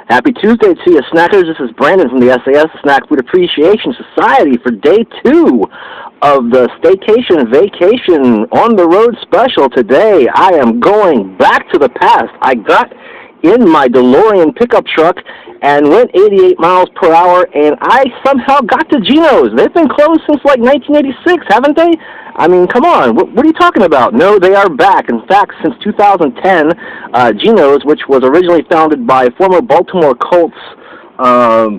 Happy Tuesday to you, snackers. This is Brandon from the sAs, the Snack Food Appreciation Society, for day 2 of the Staycation Vacation on the Road special. Today, I am going back to the past. I got in my DeLorean pickup truck and went 88 miles per hour, and I somehow got to Gino's. They've been closed since like 1986, haven't they? I mean, come on. What are you talking about? No, they are back. In fact, since 2010, Gino's, which was originally founded by former Baltimore Colts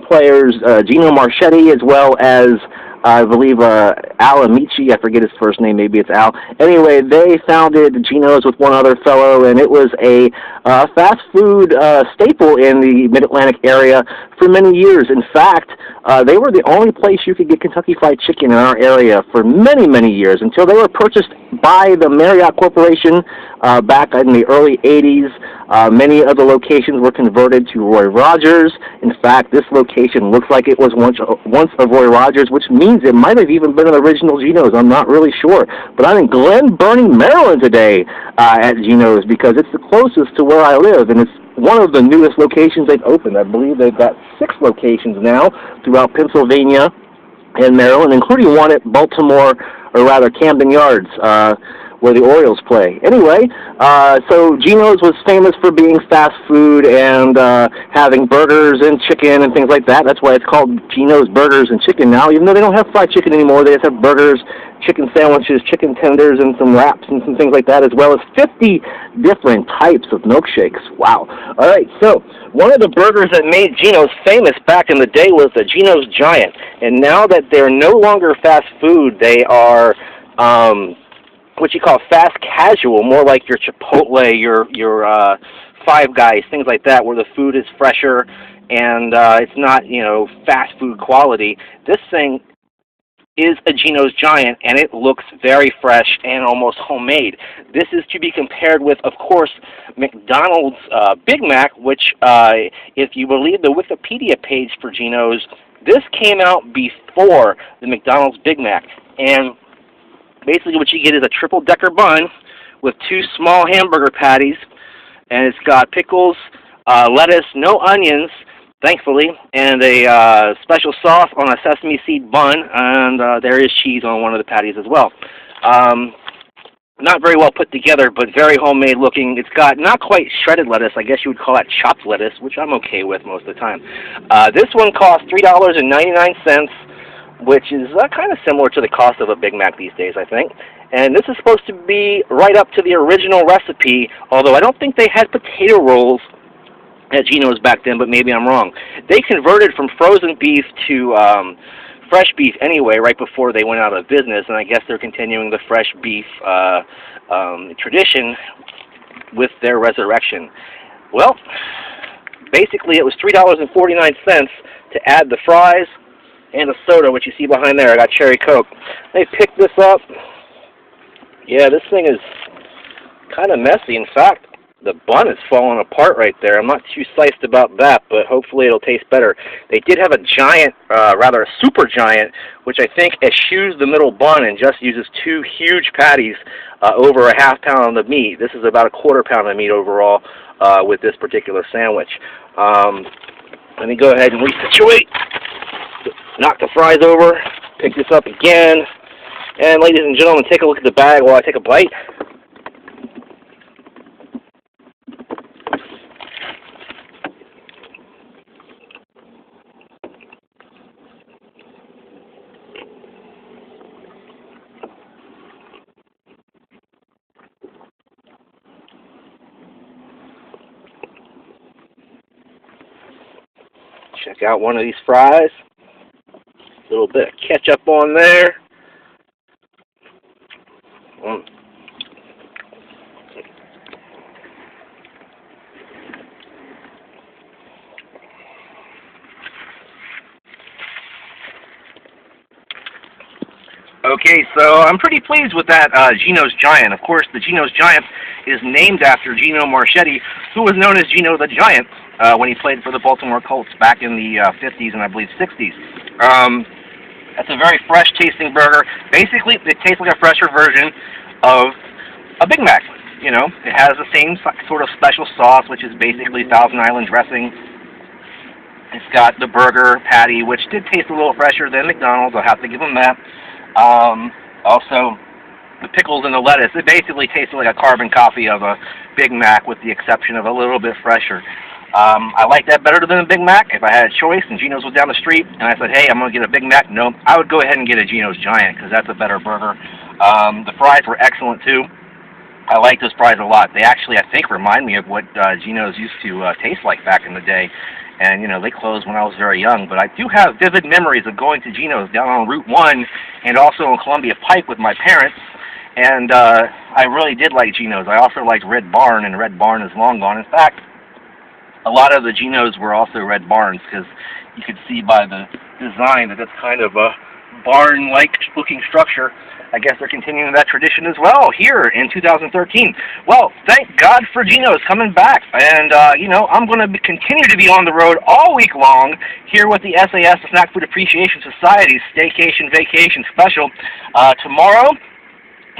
players Gino Marchetti, as well as I believe Al Amici, I forget his first name, maybe it's Al. Anyway, they founded Gino's with one other fellow, and it was a fast food staple in the Mid-Atlantic area for many years. In fact, they were the only place you could get Kentucky Fried Chicken in our area for many, many years, until they were purchased by the Marriott Corporation back in the early 80s. Many of the locations were converted to Roy Rogers. In fact, this location looks like it was once a Roy Rogers, which means it might have even been an original Gino's. I'm not really sure. But I'm in Glen, Burnie, Maryland today at Gino's because it's the closest to where I live, and it's one of the newest locations they've opened. I believe they've got 6 locations now throughout Pennsylvania and Maryland, including one at Baltimore, or rather Camden Yards, where the Orioles play. Anyway, so Gino's was famous for being fast food and having burgers and chicken and things like that. That's why it's called Gino's Burgers and Chicken now, even though they don't have fried chicken anymore. They just have burgers, chicken sandwiches, chicken tenders, and some wraps and some things like that, as well as 50 different types of milkshakes. Wow. All right, so one of the burgers that made Gino's famous back in the day was the Gino's Giant. And now that they're no longer fast food, they are what you call fast casual, more like your Chipotle, your Five Guys, things like that, where the food is fresher and it's not, fast food quality. This thing is a Gino's Giant, and it looks very fresh and almost homemade. This is to be compared with, of course, McDonald's Big Mac, which, if you believe the Wikipedia page for Gino's, this came out before the McDonald's Big Mac. And basically what you get is a triple-decker bun with 2 small hamburger patties, and it's got pickles, lettuce, no onions, thankfully, and a special sauce on a sesame seed bun, and there is cheese on one of the patties as well. Not very well put together, but very homemade looking. It's got not quite shredded lettuce. I guess you would call that chopped lettuce, which I'm okay with most of the time. This one costs $3.99, which is kind of similar to the cost of a Big Mac these days, I think. And this is supposed to be right up to the original recipe, although I don't think they had potato rolls at Gino's back then, but maybe I'm wrong. They converted from frozen beef to fresh beef anyway, right before they went out of business, and I guess they're continuing the fresh beef tradition with their resurrection. Well, basically it was $3.49 to add the fries and the soda, which you see behind there. I got cherry Coke. They picked this up. Yeah, this thing is kind of messy. In fact, the bun is falling apart right there. I'm not too psyched about that, but hopefully it'll taste better. They did have a giant, rather a super giant, which I think eschews the middle bun and just uses 2 huge patties over a half pound of meat. This is about a quarter pound of meat overall with this particular sandwich. Let me go ahead and resituate. Knock the fries over. Pick this up again. And ladies and gentlemen, take a look at the bag while I take a bite. Check out one of these fries. A little bit of ketchup on there. Okay, so I'm pretty pleased with that Gino's Giant. Of course, the Gino's Giant is named after Gino Marchetti, who was known as Gino the Giant when he played for the Baltimore Colts back in the 50s and I believe 60s. That's a very fresh-tasting burger. Basically, it tastes like a fresher version of a Big Mac. You know, it has the same sort of special sauce, which is basically Thousand Island dressing. It's got the burger patty, which did taste a little fresher than McDonald's. I'll have to give them that. Also, the pickles and the lettuce, it basically tasted like a carbon copy of a Big Mac with the exception of a little bit fresher. I like that better than a Big Mac. If I had a choice and Gino's was down the street and I said, hey, I'm going to get a Big Mac, no, I would go ahead and get a Gino's Giant because that's a better burger. The fries were excellent too. I like those fries a lot. They actually, I think, remind me of what Gino's used to taste like back in the day. And, you know, they closed when I was very young. But I do have vivid memories of going to Gino's down on Route 1 and also on Columbia Pike with my parents. And I really did like Gino's. I also liked Red Barn, and Red Barn is long gone. In fact, a lot of the Gino's were also Red Barns because you could see by the design that it's kind of a barn-like looking structure. I guess they're continuing that tradition as well here in 2013. Well, thank God for Gino's coming back. And, you know, I'm going to continue to be on the road all week long here with the sAs, the Snack Food Appreciation Society's Staycation Vacation Special. Tomorrow,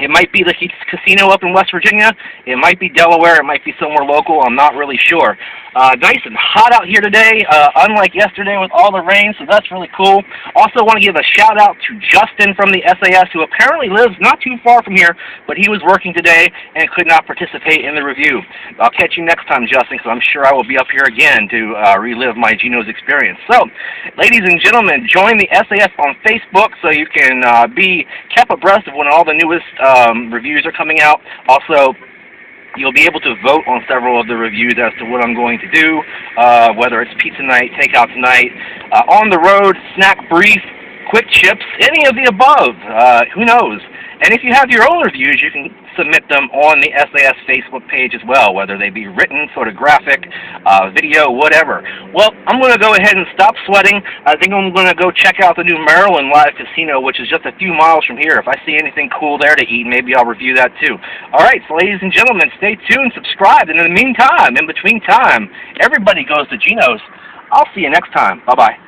it might be the casino up in West Virginia. It might be Delaware. It might be somewhere local. I'm not really sure. Nice and hot out here today, unlike yesterday with all the rain, so that's really cool. Also want to give a shout out to Justin from the sAs, who apparently lives not too far from here, but he was working today and could not participate in the review. I'll catch you next time, Justin, because I'm sure I will be up here again to relive my Gino's experience. So, ladies and gentlemen, join the sAs on Facebook so you can be kept abreast of when all the newest reviews are coming out. Also, you'll be able to vote on several of the reviews as to what I'm going to do, whether it's pizza night, takeout tonight, on the road, snack brief, quick chips, any of the above. Who knows? And if you have your own reviews, you can submit them on the sAs Facebook page as well, whether they be written, photographic, video, whatever. Well, I'm going to go ahead and stop sweating. I think I'm going to go check out the new Maryland Live Casino, which is just a few miles from here. If I see anything cool there to eat, maybe I'll review that too. All right, so ladies and gentlemen, stay tuned, subscribe, and in the meantime, in between time, everybody goes to Gino's. I'll see you next time. Bye-bye.